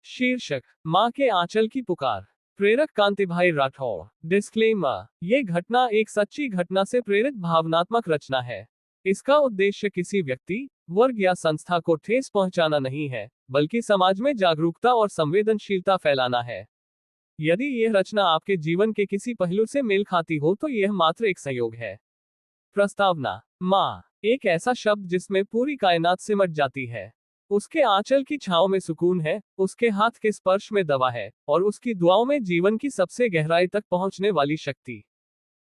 शीर्षक, माँ के आंचल की पुकार। प्रेरक कांतिभाई राठौर। डिस्क्लेमर, ये घटना एक सच्ची घटना से प्रेरित भावनात्मक रचना है। इसका उद्देश्य किसी व्यक्ति, वर्ग या संस्था को ठेस पहुंचाना नहीं है, बल्कि समाज में जागरूकता और संवेदनशीलता फैलाना है। यदि यह रचना आपके जीवन के किसी पहलू से मेल खाती हो तो यह मात्र एक संयोग है। प्रस्तावना। माँ, एक ऐसा शब्द जिसमें पूरी कायनात सिमट जाती है। उसके आंचल की छांव में सुकून है, उसके हाथ के स्पर्श में दवा है, और उसकी दुआओं में जीवन की सबसे गहराई तक पहुंचने वाली शक्ति।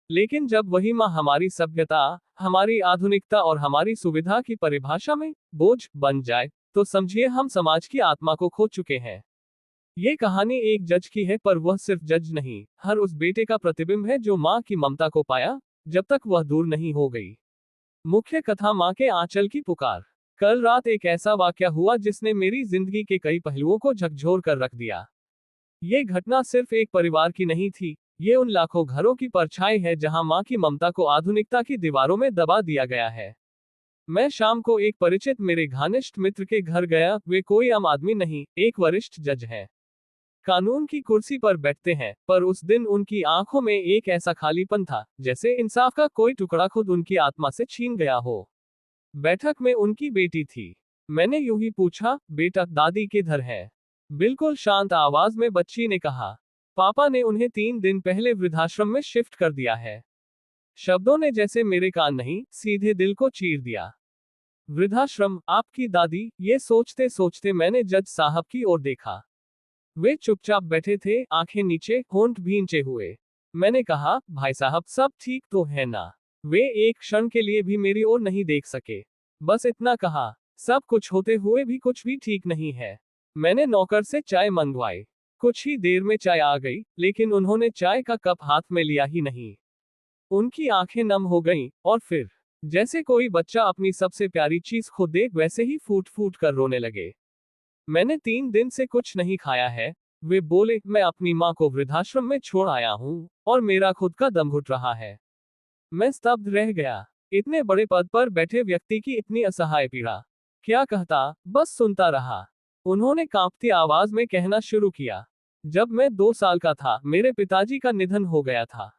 लेकिन जब वही माँ हमारी सभ्यता, हमारी आधुनिकता और हमारी सुविधा की परिभाषा में बोझ बन जाए, तो समझिए हम समाज की आत्मा को खो चुके हैं। ये कहानी एक जज की है, पर वह सिर्फ जज नहीं, हर उस बेटे का प्रतिबिंब है जो माँ की ममता को पाया जब तक वह दूर नहीं हो गई। मुख्य कथा, माँ के आंचल की पुकार। कल रात एक ऐसा वाकया हुआ जिसने मेरी जिंदगी के कई पहलुओं को झकझोर कर रख दिया। ये घटना सिर्फ एक परिवार की नहीं थी, ये उन लाखों घरों की परछाई है जहां माँ की ममता को आधुनिकता की दीवारों में दबा दिया गया है। मैं शाम को एक परिचित मेरे घनिष्ठ मित्र के घर गया। वे कोई आम आदमी नहीं, एक वरिष्ठ जज हैं। कानून की कुर्सी पर बैठते हैं, पर उस दिन उनकी आंखों में एक ऐसा खालीपन था, जैसे इंसाफ का कोई टुकड़ा खुद उनकी आत्मा से छीन गया हो। बैठक में उनकी बेटी थी। मैंने यूं ही पूछा, बेटा, दादी किधर है? बिल्कुल शांत आवाज में बच्ची ने कहा, पापा ने उन्हें 3 दिन पहले वृद्धाश्रम में शिफ्ट कर दिया है। शब्दों ने जैसे मेरे कान नहीं, सीधे दिल को चीर दिया। वृद्धाश्रम, आपकी दादी? ये सोचते सोचते मैंने जज साहब की ओर देखा। वे चुपचाप बैठे थे, आंखें नीचे, होंठ भींचे हुए। मैंने कहा, भाई साहब, सब ठीक तो है ना? वे एक क्षण के लिए भी मेरी ओर नहीं देख सके। बस इतना कहा, सब कुछ होते हुए भी कुछ भी ठीक नहीं है। मैंने नौकर से चाय मंगवाई। कुछ ही देर में चाय आ गई, लेकिन उन्होंने चाय का कप हाथ में लिया ही नहीं। उनकी आंखें नम हो गईं, और फिर जैसे कोई बच्चा अपनी सबसे प्यारी चीज खो दे, वैसे ही फूट फूट कर रोने लगे। मैंने 3 दिन से कुछ नहीं खाया है, वे बोले। मैं अपनी माँ को वृद्धाश्रम में छोड़ आया हूँ, और मेरा खुद का दम घुट रहा है। मैं स्तब्ध रह गया। इतने बड़े पद पर बैठे व्यक्ति की इतनी असहाय पीड़ा। क्या कहता, बस सुनता रहा। उन्होंने कांपती आवाज में कहना शुरू किया, जब मैं 2 साल का था, मेरे पिताजी का निधन हो गया था।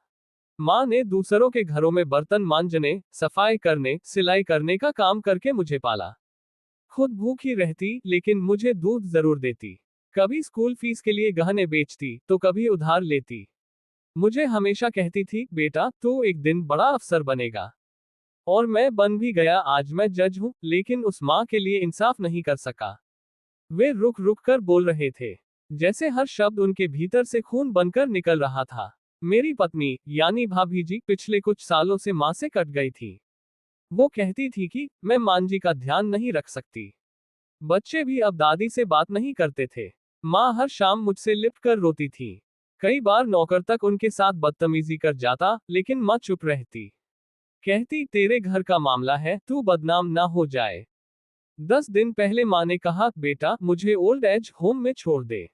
माँ ने दूसरों के घरों में बर्तन मांजने, सफाई करने, सिलाई करने का काम करके मुझे पाला। खुद भूखी रहती, लेकिन मुझे दूध जरूर देती। कभी स्कूल फीस के लिए गहने बेचती, तो कभी उधार लेती। मुझे हमेशा कहती थी, बेटा, तू एक दिन बड़ा अफसर बनेगा। और मैं बन भी गया। आज मैं जज हूं, लेकिन उस माँ के लिए इंसाफ नहीं कर सका। वे रुक रुक कर बोल रहे थे, जैसे हर शब्द उनके भीतर से खून बनकर निकल रहा था। मेरी पत्नी, यानी भाभी जी, पिछले कुछ सालों से माँ से कट गई थी। वो कहती थी कि मैं मांजी का ध्यान नहीं रख सकती। बच्चे भी अब दादी से बात नहीं करते थे। माँ हर शाम मुझसे लिपट कर रोती थी। कई बार नौकर तक उनके साथ बदतमीजी कर जाता, लेकिन माँ चुप रहती। कहती, तेरे घर का मामला है, तू बदनाम ना हो जाए। 10 दिन पहले माँ ने कहा, बेटा, मुझे ओल्ड एज होम में छोड़ दे।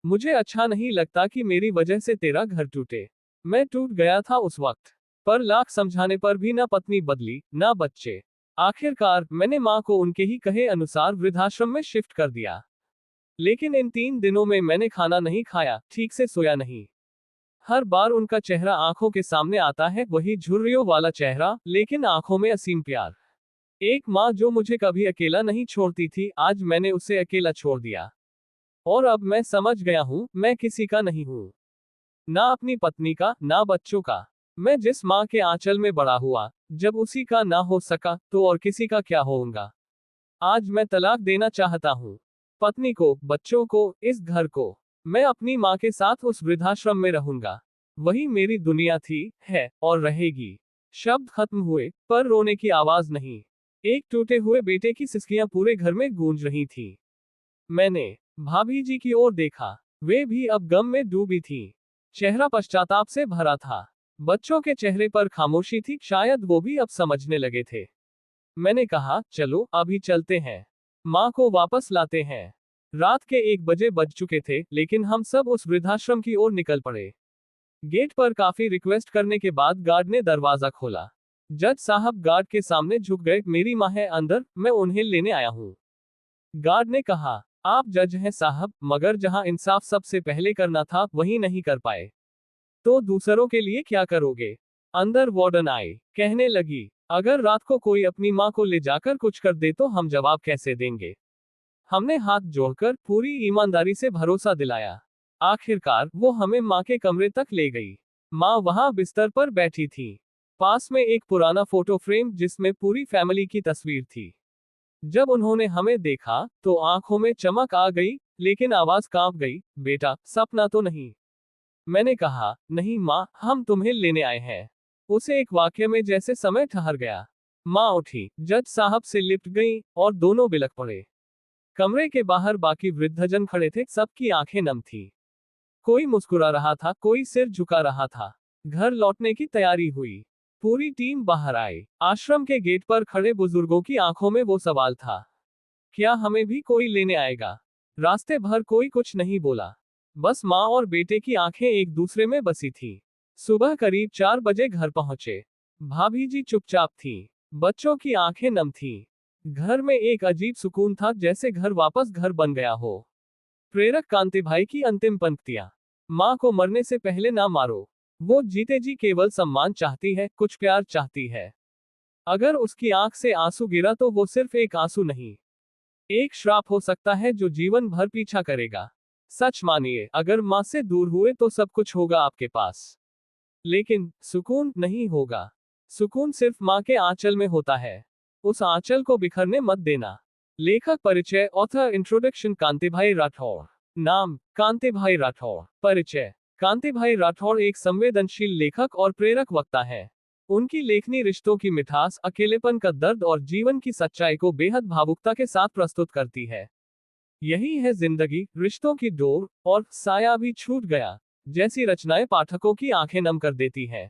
मुझे अच्छा नहीं लगता कि मेरी वजह से तेरा घर टूटे। मैं टूट गया था उस वक्त, पर लाख समझाने पर भी ना पत्नी बदली, ना बच्चे। आखिरकार मैंने माँ को उनके ही कहे अनुसार वृद्धाश्रम में शिफ्ट कर दिया। लेकिन इन 3 दिनों में मैंने खाना नहीं खाया, ठीक से सोया नहीं। हर बार उनका चेहरा आंखों के सामने आता है, वही झुर्रियों वाला चेहरा, लेकिन आंखों में असीम प्यार। एक माँ जो मुझे कभी अकेला नहीं छोड़ती थी, आज मैंने उसे अकेला छोड़ दिया। और अब मैं समझ गया हूँ, मैं किसी का नहीं हूँ। ना अपनी पत्नी का, ना बच्चों का। मैं जिस माँ के आंचल में बड़ा हुआ, जब उसी का ना हो सका, तो और किसी का क्या होऊंगा। आज मैं तलाक देना चाहता हूँ। पत्नी को, बच्चों को, इस घर को। मैं अपनी माँ के साथ उस वृद्धाश्रम में रहूंगा। वही मेरी दुनिया थी, है, और रहेगी। शब्द खत्म हुए, पर रोने की आवाज नहीं। एक टूटे हुए बेटे की सिसकियां पूरे घर में गूंज रही थी। मैंने भाभी जी की ओर देखा। वे भी अब गम में डूबी थी। चेहरा पश्चाताप से भरा था। बच्चों के चेहरे पर खामोशी थी, शायद वो भी अब समझने लगे थे। मैंने कहा, चलो अभी चलते हैं। माँ को वापस लाते हैं। रात के 1 बजे बज चुके थे, लेकिन हम सब उस वृद्धाश्रम की ओर निकल पड़े। गेट पर काफी रिक्वेस्ट करने के बाद गार्ड ने दरवाजा खोला। जज साहब गार्ड के सामने झुक गए। मेरी माँ है अंदर, मैं उन्हें लेने आया हूँ। गार्ड ने कहा, आप जज हैं साहब, मगर जहां इंसाफ सबसे पहले करना था वही नहीं कर पाए, तो दूसरों के लिए क्या करोगे? अंदर वार्डन आए, कहने लगी, अगर रात को कोई अपनी माँ को ले जाकर कुछ कर दे तो हम जवाब कैसे देंगे? हमने हाथ जोड़कर पूरी ईमानदारी से भरोसा दिलाया। आखिरकार वो हमें माँ के कमरे तक ले गई। माँ वहां बिस्तर पर बैठी थी। पास में एक पुराना फोटो फ्रेम जिसमें पूरी फैमिली की तस्वीर थी। जब उन्होंने हमें देखा तो आंखों में चमक आ गई, लेकिन आवाज कांप गई, बेटा, सपना तो नहीं? मैंने कहा, नहीं माँ, हम तुम्हें लेने आए हैं। उसे एक वाक्य में जैसे समय ठहर गया। माँ उठी, जज साहब से लिपट गई और दोनों बिलख पड़े। कमरे के बाहर बाकी वृद्धजन खड़े थे, सबकी आंखें नम थी। कोई मुस्कुरा रहा था, कोई सिर झुका रहा था। घर लौटने की तैयारी हुई। पूरी टीम बाहर आई। आश्रम के गेट पर खड़े बुजुर्गों की आंखों में वो सवाल था, क्या हमें भी कोई लेने आएगा? रास्ते भर कोई कुछ नहीं बोला। बस माँ और बेटे की आंखें एक दूसरे में बसी थी। सुबह करीब 4 बजे घर पहुंचे। भाभी जी चुपचाप थी। बच्चों की आंखें नम थी। घर में एक अजीब सुकून था, जैसे घर वापस घर बन गया हो। प्रेरक कांति भाई की अंतिम पंक्तियां। माँ को मरने से पहले ना मारो। वो जीते जी केवल सम्मान चाहती है, कुछ प्यार चाहती है। अगर उसकी आंख से आंसू गिरा तो वो सिर्फ एक आंसू नहीं, एक श्राप हो सकता है जो जीवन भर पीछा करेगा। सच मानिए, अगर माँ से दूर हुए तो सब कुछ होगा आपके पास, लेकिन सुकून नहीं होगा। सुकून सिर्फ माँ के आंचल में होता है। उस आंचल को बिखरने मत देना। लेखक परिचय, ऑथर इंट्रोडक्शन, कांतिभाई राठौड़। नाम, कांतिभाई राठौड़। परिचय, कांतिभाई राठौड़ एक संवेदनशील लेखक और प्रेरक वक्ता है। उनकी लेखनी रिश्तों की मिठास, अकेलेपन का दर्द और जीवन की सच्चाई को बेहद भावुकता के साथ प्रस्तुत करती है। यही है जिंदगी, रिश्तों की डोर और साया भी छूट गया जैसी रचनाएं पाठकों की आंखें नम कर देती हैं।